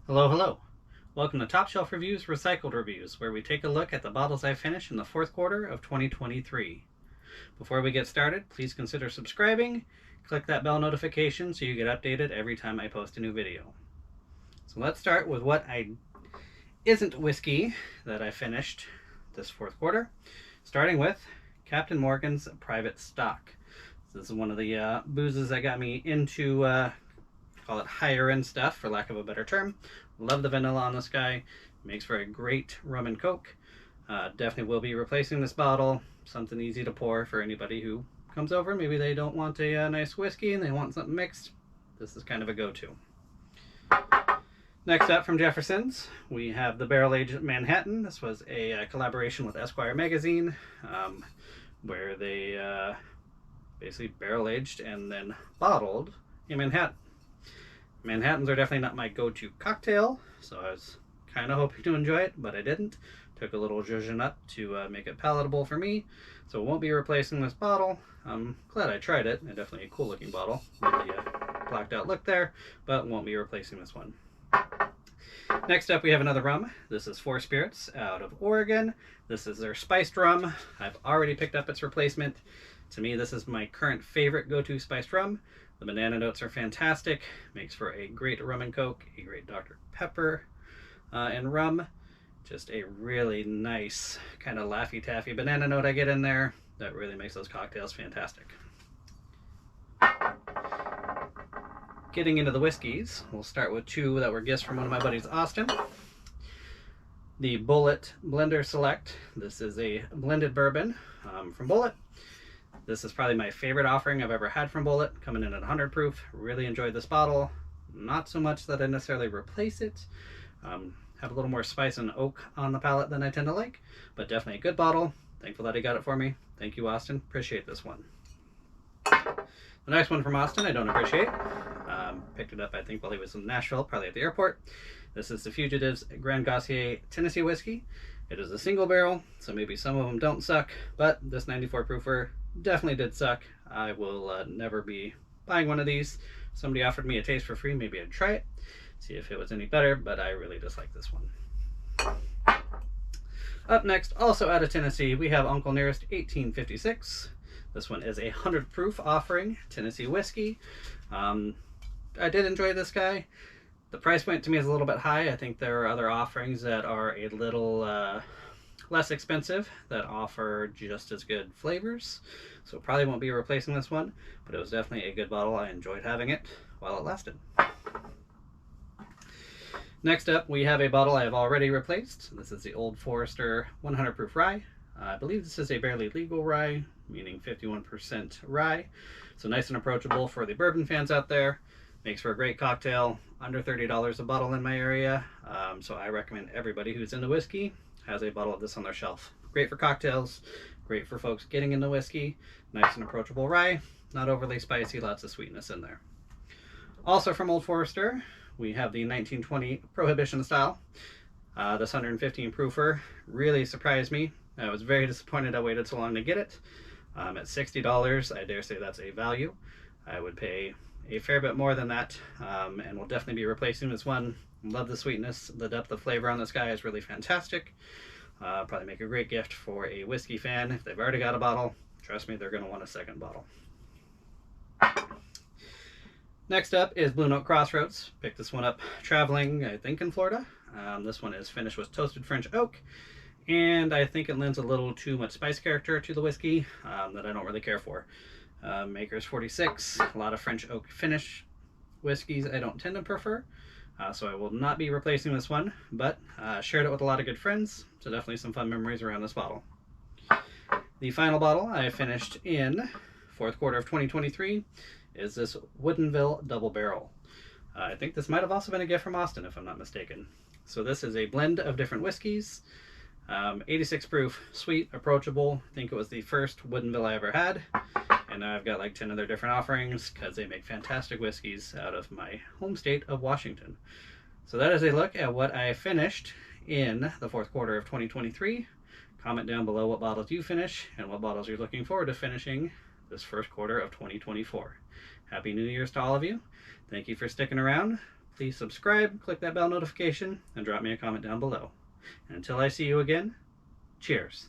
Hello, hello. Welcome to Top Shelf Reviews Recycled Reviews, where we take a look at the bottles I finished in the fourth quarter of 2023. Before we get started, please consider subscribing. Click that bell notification so you get updated every time I post a new video. So let's start with what isn't whiskey that I finished this fourth quarter, starting with Captain Morgan's Private Stock. This is one of the boozes that got me into call it higher end stuff, for lack of a better term. Love the vanilla on this guy. Makes for a great rum and coke. Definitely will be replacing this bottle. Something easy to pour for anybody who comes over. Maybe they don't want a nice whiskey and they want something mixed. This is kind of a go-to. Next up from Jefferson's, we have the Barrel Aged Manhattan. This was a collaboration with Esquire Magazine, where they basically barrel aged and then bottled a Manhattan. Manhattans are definitely not my go-to cocktail, so I was kind of hoping to enjoy it, but I didn't. Took a little zhuzhin up to make it palatable for me, so it won't be replacing this bottle. I'm glad I tried it. Definitely a cool-looking bottle. The blacked-out look there, but won't be replacing this one. Next up, we have another rum. This is Four Spirits out of Oregon. This is their spiced rum. I've already picked up its replacement. To me, this is my current favorite go-to spiced rum. The banana notes are fantastic. Makes for a great rum and coke, a great Dr. Pepper and rum. Just a really nice kind of Laffy Taffy banana note I get in there that really makes those cocktails fantastic. Getting into the whiskeys, we'll start with two that were gifts from one of my buddies, Austin. The Bulleit Blender Select. This is a blended bourbon from Bulleit. This is probably my favorite offering I've ever had from Bulleit, coming in at 100 proof. Really enjoyed this bottle. Not so much that I necessarily replace it. Have a little more spice and oak on the palate than I tend to like, but definitely a good bottle. Thankful that he got it for me. Thank you, Austin. Appreciate this one. The next one from Austin I don't appreciate. Picked it up, I think, while he was in Nashville, probably at the airport. This is the Fugitives Grand Gossier Tennessee Whiskey. It is a single barrel, so maybe some of them don't suck, but this 94 proofer definitely did suck. I will never be buying one of these. Somebody offered me a taste for free, maybe I'd try it, see if it was any better, but I really dislike this one. Up next, also out of Tennessee, we have Uncle Nearest 1856. This one is a 100 proof offering, Tennessee whiskey. I did enjoy this guy. The price point to me is a little bit high. I think there are other offerings that are a little less expensive that offer just as good flavors, so probably won't be replacing this one, but it was definitely a good bottle. I enjoyed having it while it lasted. Next up, we have a bottle I have already replaced. This is the Old Forester 100 proof rye. I believe this is a barely legal rye, meaning 51% rye, so nice and approachable for the bourbon fans out there. Makes for a great cocktail, under $30 a bottle in my area, so I recommend everybody who's into whiskey has a bottle of this on their shelf. Great for cocktails, great for folks getting into whiskey. Nice and approachable rye, not overly spicy, lots of sweetness in there. Also from Old Forester, we have the 1920 Prohibition style. This 115 proofer really surprised me. I was very disappointed I waited so long to get it. At $60, I dare say that's a value. I would pay a fair bit more than that, and will definitely be replacing this one. Love the sweetness. The depth of flavor on this guy is really fantastic. Probably make a great gift for a whiskey fan. If they've already got a bottle, trust me, they're going to want a second bottle. Next up is Blue Note Crossroads. Picked this one up traveling, I think, in Florida. This one is finished with toasted French oak, and I think it lends a little too much spice character to the whiskey that I don't really care for. Maker's 46, a lot of French oak finish whiskeys I don't tend to prefer, so I will not be replacing this one, but shared it with a lot of good friends, so definitely some fun memories around this bottle. The final bottle I finished in fourth quarter of 2023 is this Woodinville Double Barrel. I think this might have also been a gift from Austin, if I'm not mistaken. So this is a blend of different whiskeys. 86 proof, sweet, approachable. I think it was the first Woodinville I ever had, and now I've got like 10 other different offerings because they make fantastic whiskeys out of my home state of Washington. So that is a look at what I finished in the fourth quarter of 2023. Comment down below what bottles you finish and what bottles you're looking forward to finishing this first quarter of 2024. Happy New Year's to all of you. Thank you for sticking around. please subscribe, click that bell notification, and drop me a comment down below. And until I see you again, cheers.